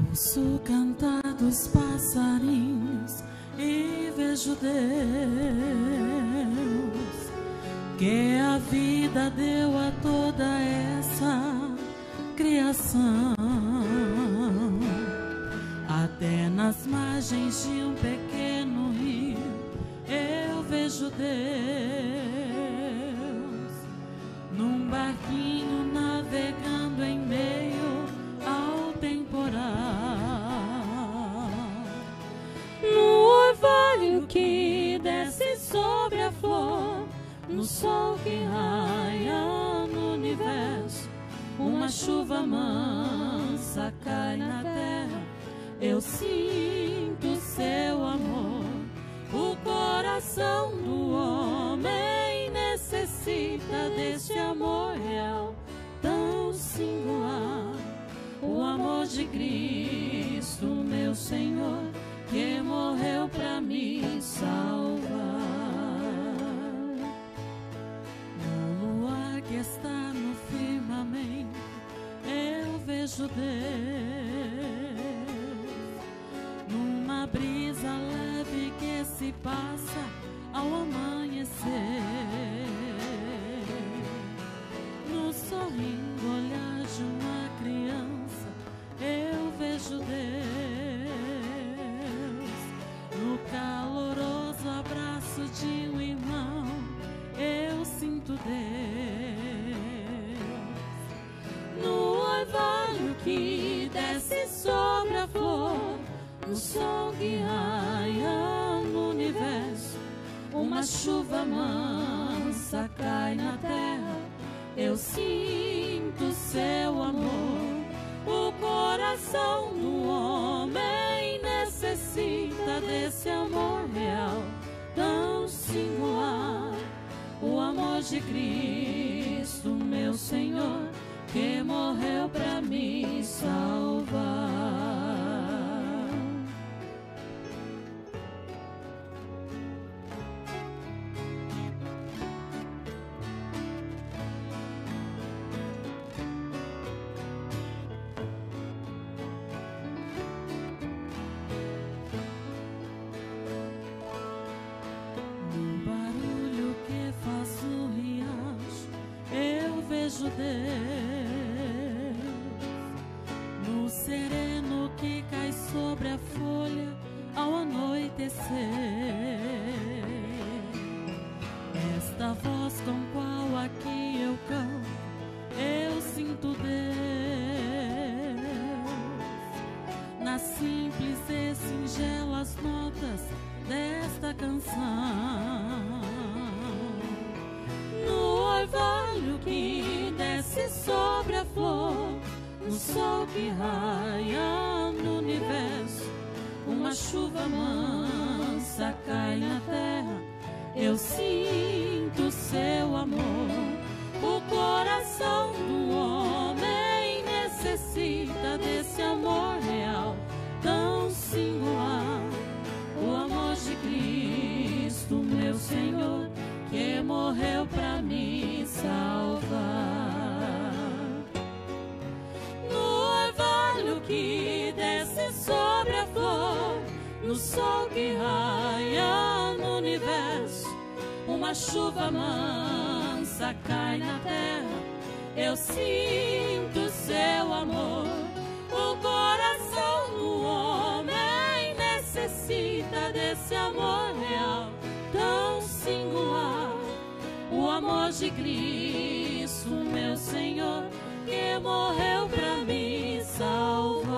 Ouço cantar dos passarinhos e vejo Deus, que a vida deu a toda essa criação. Até nas margens de um pequeno rio eu vejo Deus, num barquinho navegando em meio ao temporal, no orvalho que desce sobre a flor, no sol que raia no universo, uma chuva mansa cai na terra. Eu sinto seu amor. O coração do homem necessita desse amor real, tão singular. O amor de Cristo, meu Senhor, que morreu pra me salvar. No luar que está no firmamento, eu vejo Deus, numa brisa leve que se passa ao amanhecer, no sorrindo olhar de uma criança eu vejo Deus, no caloroso abraço de um irmão eu sinto Deus, no orvalho que desce sobre a flor, no sol que raia no universo, uma chuva mansa cai na terra. Eu sinto seu amor. O coração do homem necessita desse amor real, tão singular. O amor de Cristo, meu Senhor, que morreu pra me salvar. Deus, no sereno que cai sobre a folha ao anoitecer, esta voz com qual aqui eu canto, eu sinto Deus, nas simples e singelas notas desta canção, no orvalho que desce sobre a flor, no sol que raia no universo, uma chuva mansa cai na terra. Eu sinto seu amor. O coração do homem necessita desse amor real, tão singular. O amor de Cristo, meu Senhor, que morreu pra me salvar. No orvalho que desce sobre a flor, no sol que raia no universo, uma chuva mansa cai na terra. Eu sinto seu amor. O coração do homem necessita desse amor real, tão singular. O amor de Cristo, meu Senhor, que morreu pra me salvar.